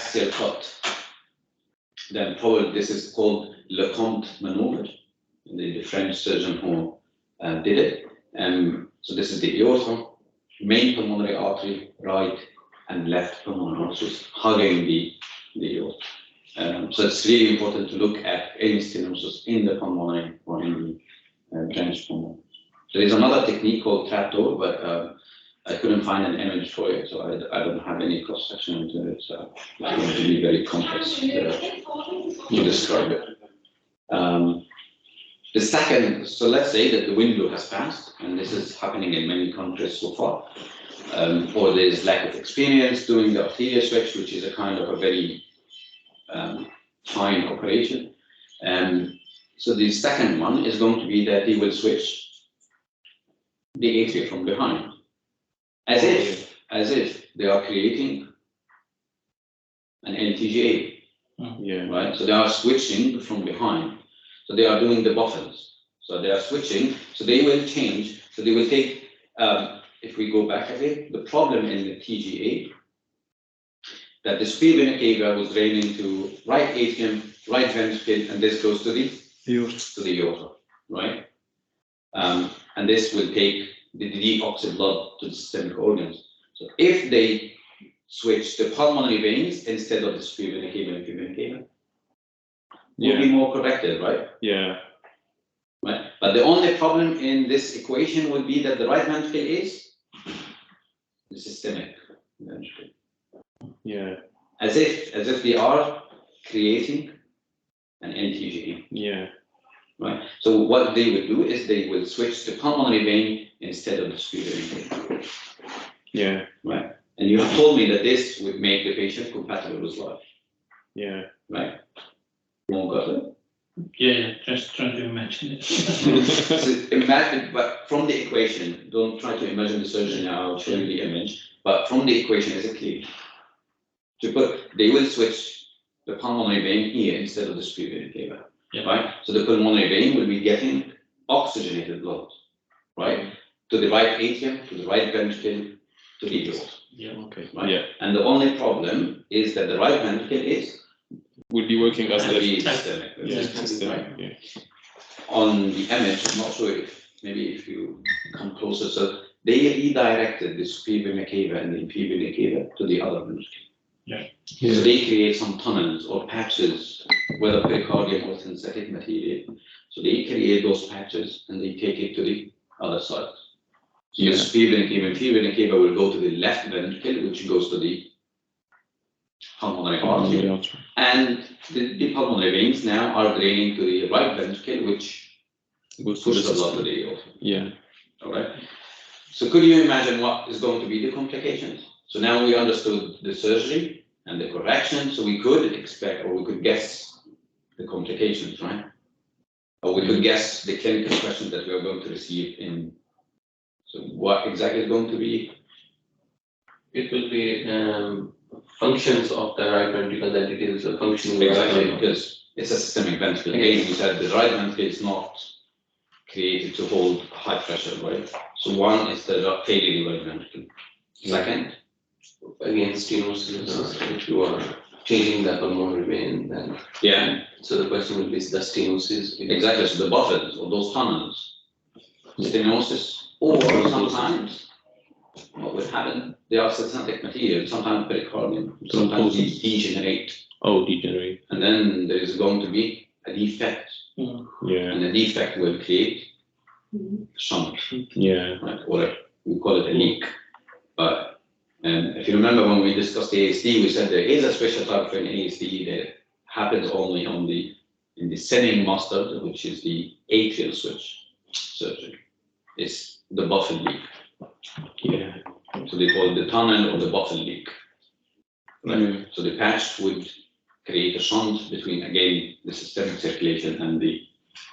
axial cut, then probably this is called Lecomte maneuver, the French surgeon who did it. So this is the aorta, main pulmonary artery, right and left pulmonary arteries hugging the aorta. So it's really important to look at any stenosis in the pulmonary or in the branch pulmonary. There is another technique called trapdoor, but I couldn't find an image for it, so I don't have any cross-section into it. So it's going to be very complex to describe it. The second, so let's say that the window has passed, and this is happening in many countries so far, or there's lack of experience doing the arterial switch, which is a kind of a very fine operation. So the second one is going to be that he will switch the atria from behind, as if they are creating an LTGA, right? So they are switching from behind. So they are doing the buffers. So they are switching. So they will change. So they will take. If we go back a bit, the problem in the TGA that the superior vena cava was draining to right atrium, right ventricle, and this goes to the aorta, right? And this will take the deoxygenated blood to the systemic organs. So if they switch the pulmonary veins instead of the superior vena cava and inferior vena cava, will be more corrected, right? Yeah. Right. But the only problem in this equation would be that the right ventricle is the systemic ventricle. Yeah. As if they are creating an LTGA. Yeah. Right. So what they will do is they will switch the pulmonary vein instead of the superior vein. Yeah. Right. And you have told me that this would make the patient compatible with life. Yeah. Right. More got it? Yeah, just trying to imagine it. So imagine, but from the equation, don't try to imagine the surgeon now, I'll show you the image, but from the equation, is it clear? They will switch the pulmonary vein here instead of the superior vena cava, right? So the pulmonary vein will be getting oxygenated blood, right? To the right atrium, to the right ventricle, to the aorta. Yeah. Okay. Right? Yeah. And the only problem is that the right ventricle will be working as the systemic. Yeah. Right? Yeah. On the image, I'm not sure if you come closer. So they redirected the superior vena cava and the inferior vena cava to the other ventricle. Yeah. So they create some tunnels or patches, whether pericardium or synthetic material. So they create those patches and they take it to the other side. So the superior vena cava, inferior vena cava will go to the left ventricle, which goes to the pulmonary artery, and the pulmonary veins now are draining to the right ventricle, which pushes the blood to the aorta. Yeah. All right. So could you imagine what is going to be the complications? So now we understood the surgery and the correction, so we could expect or we could guess the complications, right? Or we could guess the clinical questions that we are going to receive in. So what exactly is going to be? It will be functions of the right ventricle, that it is a functioning. Exactly, because it's a systemic ventricle. Again, we said the right ventricle is not created to hold high pressure, right? So one is the failing right ventricle. Second, again, stenosis. If you are changing the pulmonary vein, then so the question will be the stenosis. Exactly. So the buffers or those tunnels, stenosis, or sometimes what would happen? They are synthetic material. Sometimes pericardium. Sometimes they degenerate. Oh, degenerate. And then there is going to be a defect. Yeah. And the defect will create shunt. Yeah. Right? Or we call it a leak. But if you remember when we discussed the ASD, we said there is a special type of an ASD that happens only in the sending mustard, which is the atrial switch surgery. It's the buffer leak. Yeah. So they call it the tunnel or the buffer leak. Right? So the patch would create a shunt between, again, the systemic circulation and the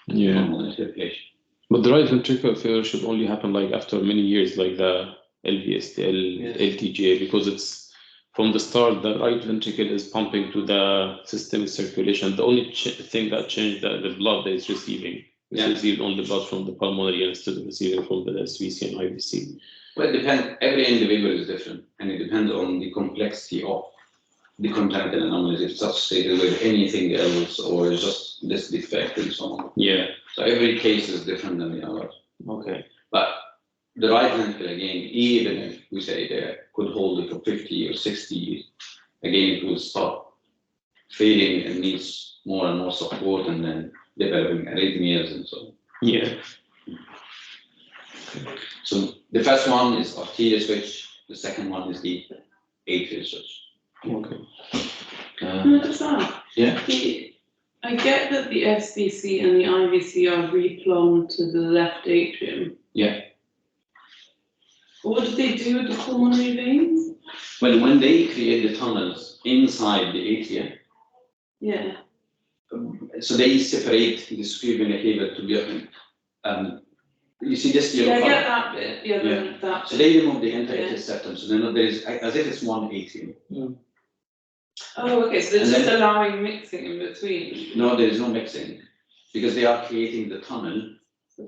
pulmonary circulation. But the right ventricular failure should only happen like after many years, like the LVSTL, LTGA, because it's from the start the right ventricle is pumping to the systemic circulation. The only thing that changed the blood that it's receiving. It's received only blood from the pulmonary instead of receiving from the SVC and IVC. Well, it depends. Every individual is different, and it depends on the complexity of the congenital anomalies if associated with anything else or just this defect and so on. Yeah. So every case is different than the other. Okay. But the right ventricle, again, even if we say they could hold it for 50 or 60 years, again, it will stop failing and needs more and more support and then developing arrhythmias and so on. Yeah. So the first one is arterial switch, the second one is the atrial switch. Okay. Can I just ask? Yeah. I get that the SBC and the IVC are replumbed to the left atrium. Yeah. What did they do with the pulmonary veins? Well, when they create the tunnels inside the atria, Yeah. so they separate the superior vena cava to the you see this Yeah, yellow I color? get that bit. Yeah, Yeah. that So bit. they remove the entire septum, so then there is as if it's one atrium. Oh, okay, so they're And just then- allowing mixing in between. No, there is no mixing because they are creating the tunnel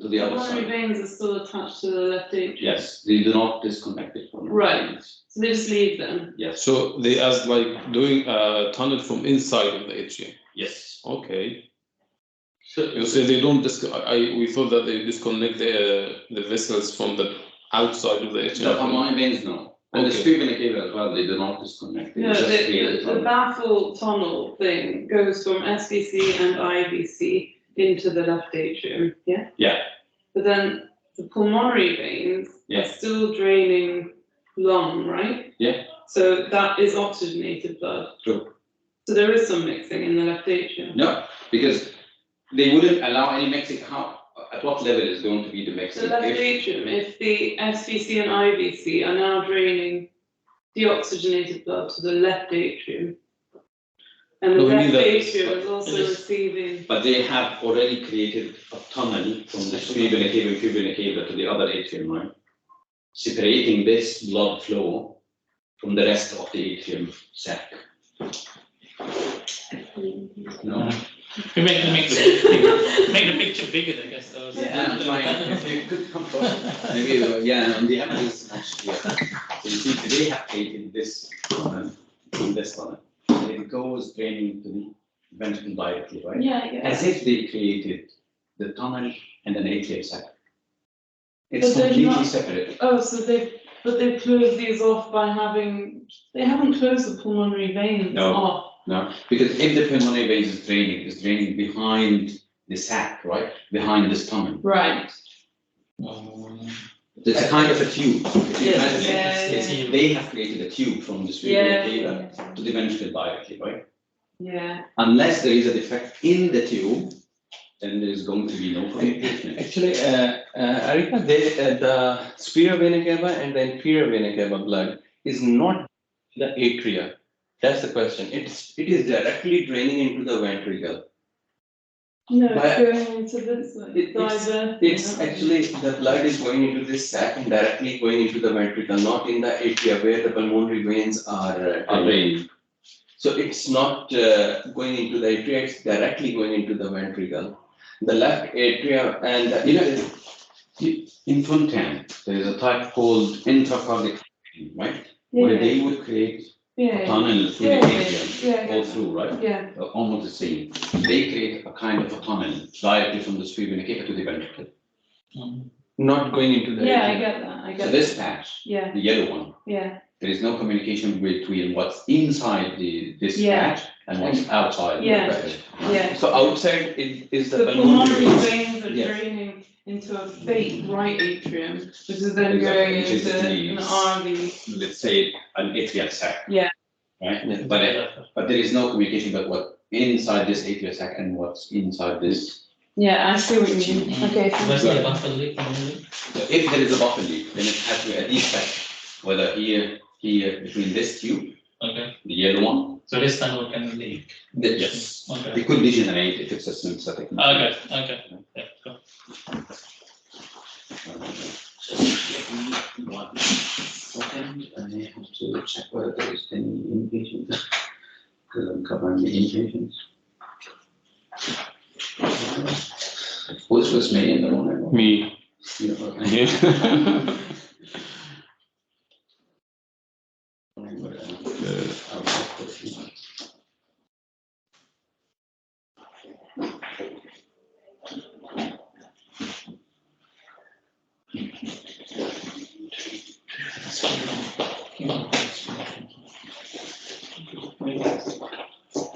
to the other Pulmonary side. veins are still attached to the left atrium. Yes, they do not disconnect it from the Right. veins. So they just leave them. Yes. So they as like doing a tunnel from inside of the atrium. Yes. Okay. So you say they don't we thought that they disconnect the vessels from the outside of the The atrium. pulmonary veins, no. And the Okay. superior vena cava as well, they do not disconnect. They No, just create the the tunnel. baffle tunnel thing goes from SVC and IVC into the left atrium, yeah? Yeah. But then the pulmonary veins Yeah. are still draining lung, right? Yeah. So that is oxygenated blood. True. So there is some mixing in the left atrium. No, because they wouldn't allow any mixing. At what level is going to be the The mixing? left If- atrium, if the SVC and IVC are now draining deoxygenated blood to the left atrium, and the No, we left need that- atrium is also Yes. receiving. But they have already created a tunnel from the superior vena cava and inferior vena cava to the other atrium, right? Separating this blood flow from the rest of the atrium sac. No. We make the picture bigger, I guess. So Yeah, I'm trying. If you could come closer. Maybe, yeah, on the other is much clearer. So you see, they have created this tunnel, from this tunnel. It goes draining to the ventricle directly, right? Yeah, I get As that. if they created the tunnel and an atrial sac. But It's they're completely not- separate. Oh, so they closed these off by they haven't closed the pulmonary veins No. off. No, because if the pulmonary veins is draining behind the sac, right? Behind this tunnel. Right. It's a kind of a tube. If you Yes, imagine it, yeah, it's- They have created a tube from the superior Yeah. vena cava to the ventricle directly, right? Yeah. Unless there is a defect in the tube, then there is going to be no communication. Actually, Arika, the superior vena cava and the inferior vena cava blood is not the atria. That's the question. It is directly draining into the ventricle. No, But it's going into this one. It's actually, the blood is going into this sac and directly going into the ventricle, not in the atria where the pulmonary veins are draining. So it's not going into the atria, it's directly going into the ventricle. The left atria and the, In Fontaine, there is a type called intracardiac, right? Where they would create a Yeah. tunnel through the atrium, all Yeah. through, right? Yeah. Almost the same. They create a kind of a tunnel directly from the superior vena cava to the ventricle. not going into the Yeah, I atria. get that. I So get this patch, Yeah. the yellow one, Yeah. there is no communication between what's inside this Yeah. patch and what's outside. Yeah. the patch. Yeah. So outside is the The pulmonary pulmonary. veins are Yes. draining into a fake right atrium, which is then Exactly, going which is into the- an RV. Let's say an atrial sac. Yeah. Right? Yeah. But there is no communication about what inside this atrial sac and what's inside this. Yeah, I see what you mean. Okay. Where's the buffer leak? So if there is a buffer leak, then it has to at least check whether here, between this tube, Okay, the yellow one, so this tunnel can leak. yes. Okay. It could degenerate if it's a synthetic. Okay, yeah, cool. Just give me 1 second, and I have to check whether there is any inpatient, because I'm covering the inpatients. Which was me in the morning? Me. Yeah, okay. Yeah. Come on.